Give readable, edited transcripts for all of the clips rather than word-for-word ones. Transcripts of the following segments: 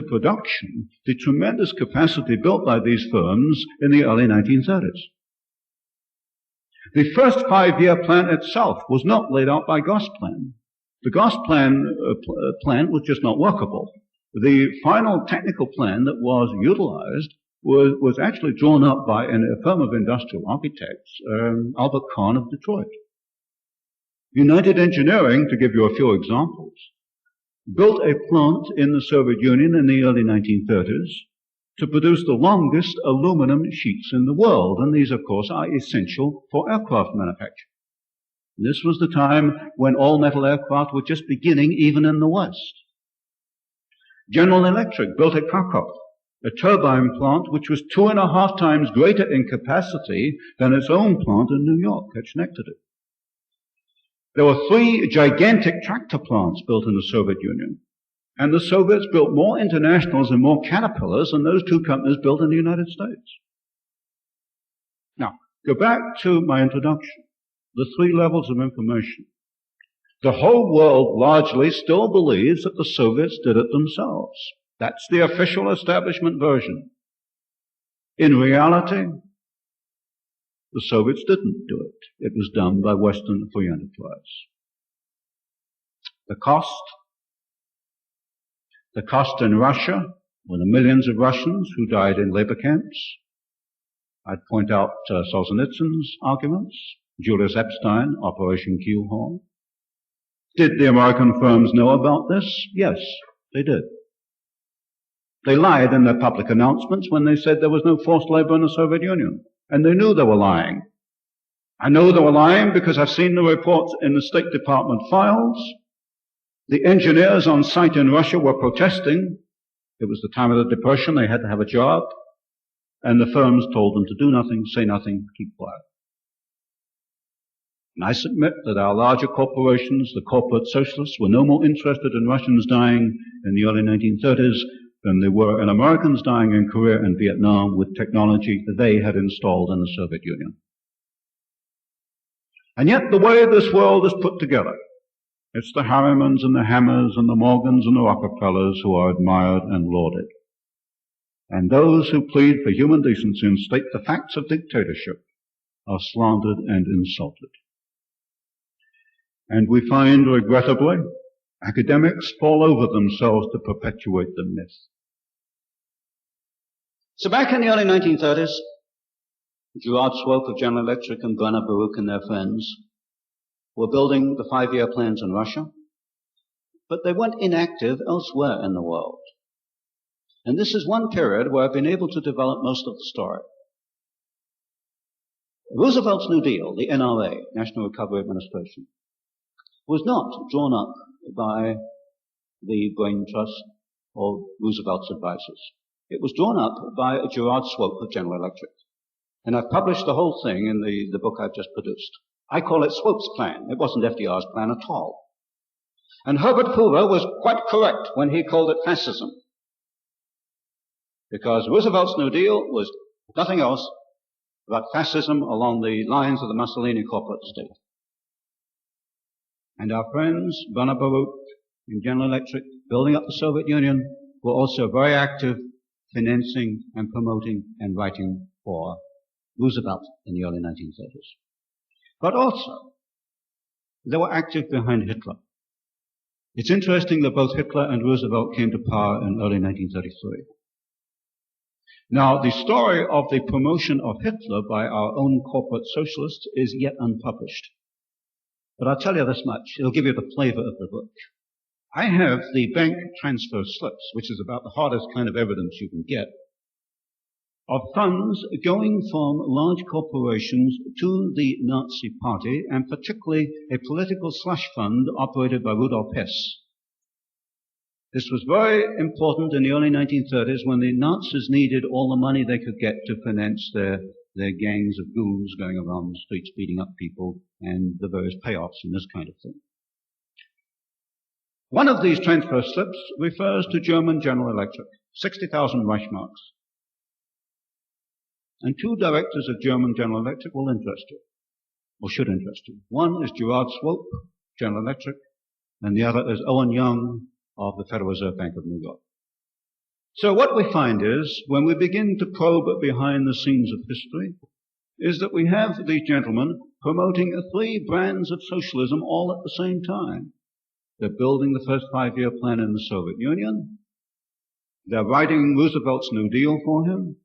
production the tremendous capacity built by these firms in the early 1930s. The first 5-year plan itself was not laid out by Gosplan. The Gosplan plan was just not workable. The final technical plan that was utilized was actually drawn up by a firm of industrial architects, Albert Kahn of Detroit. United Engineering, to give you a few examples, built a plant in the Soviet Union in the early 1930s to produce the longest aluminum sheets in the world, and these, of course, are essential for aircraft manufacture. This was the time when all-metal aircraft were just beginning even in the West. General Electric built at Krakow a turbine plant which was 2.5 times greater in capacity than its own plant in New York at Schenectady. There were 3 gigantic tractor plants built in the Soviet Union, and the Soviets built more Internationals and more Caterpillars than those 2 companies built in the United States. Now, go back to my introduction, the 3 levels of information. The whole world largely still believes that the Soviets did it themselves. That's the official establishment version. In reality, the Soviets didn't do it. It was done by Western free enterprise. The cost in Russia were the millions of Russians who died in labor camps. I'd point out Solzhenitsyn's arguments, Julius Epstein, Operation Keelhaul. Did the American firms know about this? Yes, they did. They lied in their public announcements when they said there was no forced labor in the Soviet Union. And they knew they were lying. I know they were lying because I've seen the reports in the State Department files. The engineers on site in Russia were protesting. It was the time of the Depression. They had to have a job. And the firms told them to do nothing, say nothing, keep quiet. And I submit that our larger corporations, the corporate socialists, were no more interested in Russians dying in the early 1930s than they were in Americans dying in Korea and Vietnam with technology that they had installed in the Soviet Union. And yet the way this world is put together, it's the Harrimans and the Hammers and the Morgans and the Rockefellers who are admired and lauded. And those who plead for human decency and state the facts of dictatorship are slandered and insulted. And we find, regrettably, academics fall over themselves to perpetuate the myth. So back in the early 1930s, Gerard Swope of General Electric and Werner Baruch and their friends were building the 5-year plans in Russia, but they weren't inactive elsewhere in the world. And this is one period where I've been able to develop most of the story. Roosevelt's New Deal, the NRA, National Recovery Administration, was not drawn up by the Brain Trust or Roosevelt's advisors. It was drawn up by Gerard Swope of General Electric. And I've published the whole thing in the book I've just produced. I call it Swope's plan. It wasn't FDR's plan at all. And Herbert Hoover was quite correct when he called it fascism. Because Roosevelt's New Deal was nothing else but fascism along the lines of the Mussolini corporate state. And our friends, Werner Baruch in General Electric, building up the Soviet Union, were also very active financing and promoting and writing for Roosevelt in the early 1930s. But also, they were active behind Hitler. It's interesting that both Hitler and Roosevelt came to power in early 1933. Now, the story of the promotion of Hitler by our own corporate socialists is yet unpublished. But I'll tell you this much. It'll give you the flavor of the book. I have the bank transfer slips, which is about the hardest kind of evidence you can get, of funds going from large corporations to the Nazi Party, and particularly a political slush fund operated by Rudolf Hess. This was very important in the early 1930s when the Nazis needed all the money they could get to finance their gangs of goons going around the streets beating up people and the various payoffs and this kind of thing. One of these transfer slips refers to German General Electric, 60,000 Reichsmarks. And 2 directors of German General Electric will interest you, or should interest you. One is Gerard Swope, General Electric, and the other is Owen Young of the Federal Reserve Bank of New York. So what we find is, when we begin to probe behind the scenes of history, is that we have these gentlemen promoting 3 brands of socialism all at the same time. They're building the first 5-year plan in the Soviet Union. They're writing Roosevelt's New Deal for him.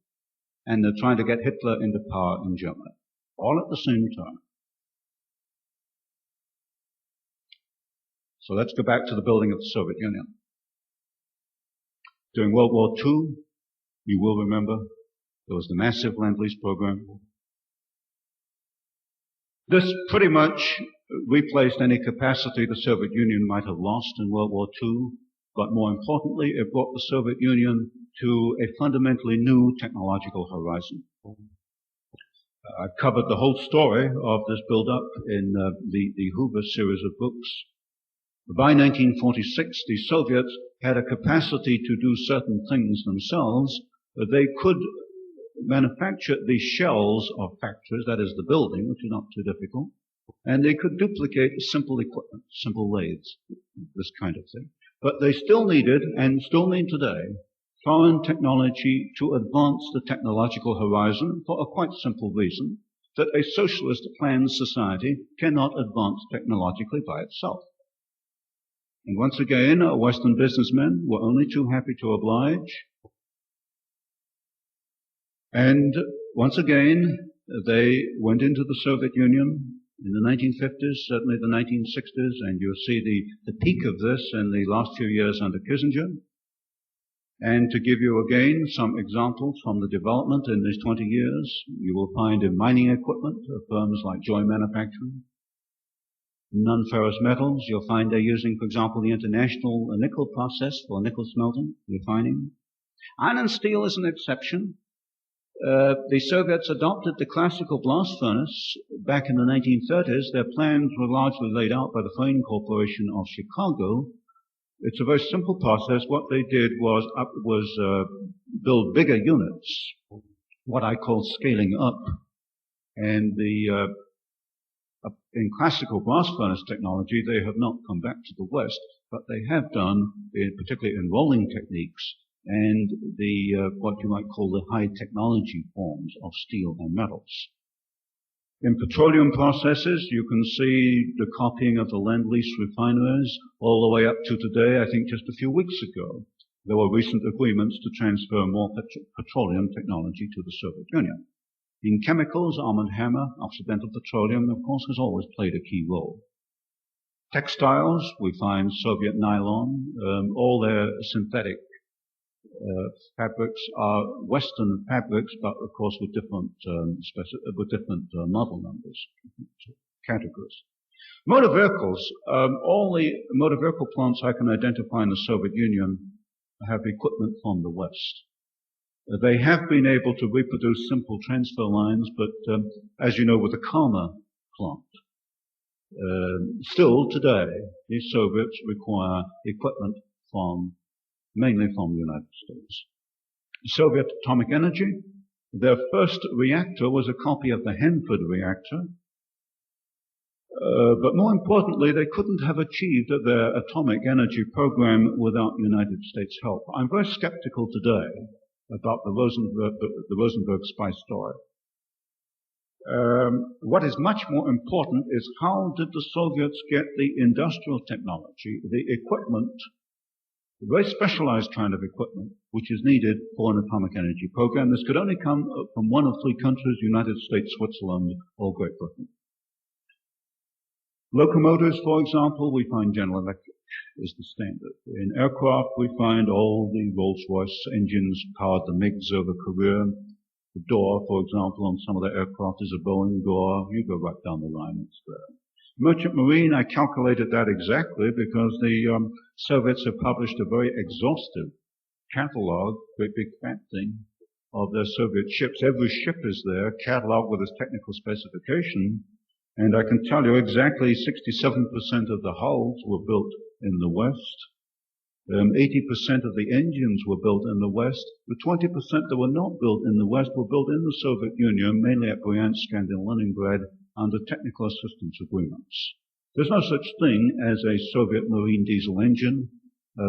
And they're trying to get Hitler into power in Germany. All at the same time. So let's go back to the building of the Soviet Union. During World War II, you will remember, there was the massive Lend-Lease program. This pretty much replaced any capacity the Soviet Union might have lost in World War II, but more importantly, it brought the Soviet Union to a fundamentally new technological horizon. I've covered the whole story of this build-up in the Hoover series of books. By 1946, the Soviets had a capacity to do certain things themselves. They could manufacture the shells of factories, that is the building, which is not too difficult, and they could duplicate simple equipment, simple lathes, this kind of thing. But they still needed, and still need today, foreign technology to advance the technological horizon for a quite simple reason, that a socialist planned society cannot advance technologically by itself. And once again, Western businessmen were only too happy to oblige. And once again, they went into the Soviet Union in the 1950s, certainly the 1960s, and you'll see the peak of this in the last few years under Kissinger. And to give you again some examples from the development in these 20 years, you will find in mining equipment firms like Joy Manufacturing. Non-ferrous metals, you'll find they're using, for example, the international nickel process for nickel smelting, refining. Iron and steel is an exception. The Soviets adopted the classical blast furnace back in the 1930s. Their plans were largely laid out by the Frame Corporation of Chicago. It's a very simple process. What they did was build bigger units, what I call scaling up. And in classical blast furnace technology, they have not come back to the West, but they have done, particularly in rolling techniques, and what you might call the high technology forms of steel and metals. In petroleum processes, you can see the copying of the Lend-Lease refineries all the way up to today. I think just a few weeks ago, there were recent agreements to transfer more petroleum technology to the Soviet Union. In chemicals, Arm & Hammer, Occidental Petroleum, of course, has always played a key role. Textiles, we find Soviet nylon, all their synthetic fabrics are Western fabrics, but of course with different model numbers, categories. Motor vehicles, all the motor vehicle plants I can identify in the Soviet Union have equipment from the West. They have been able to reproduce simple transfer lines, but as you know, with the Karma plant, still today, the Soviets require equipment mainly from the United States. Soviet atomic energy, their first reactor was a copy of the Hanford reactor, but more importantly, they couldn't have achieved their atomic energy program without United States help. I'm very skeptical today about the Rosenberg spy story. What is much more important is how did the Soviets get the industrial technology, the equipment, a very specialized kind of equipment, which is needed for an atomic energy program. This could only come from one of 3 countries, United States, Switzerland, or Great Britain. Locomotives, for example, we find General Electric is the standard. In aircraft, we find all the Rolls-Royce engines powered the MiGs over Korea. The door, for example, on some of the aircraft is a Boeing door. You go right down the line, it's there. Merchant Marine, I calculated that exactly because the Soviets have published a very exhaustive catalog, great big fat thing, of their Soviet ships. Every ship is there, cataloged with its technical specification. And I can tell you exactly 67% of the hulls were built in the West. 80% of the engines were built in the West. The 20% that were not built in the West were built in the Soviet Union, mainly at Bryansk and in Leningrad, under technical assistance agreements. There's no such thing as a Soviet marine diesel engine.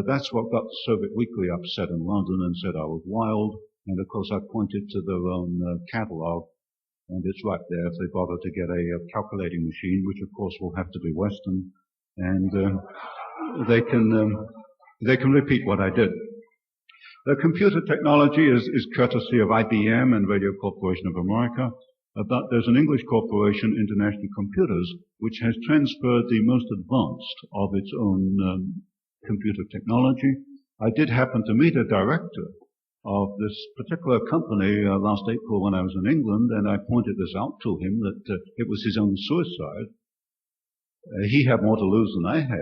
That's what got the Soviet Weekly upset in London and said I was wild. And of course I pointed to their own catalogue, and it's right there if they bother to get a calculating machine, which of course will have to be Western, and they can repeat what I did. The computer technology is courtesy of IBM and Radio Corporation of America, but there's an English corporation, International Computers, which has transferred the most advanced of its own computer technology. I did happen to meet a director of this particular company last April when I was in England, and I pointed this out to him that it was his own suicide. He had more to lose than I had.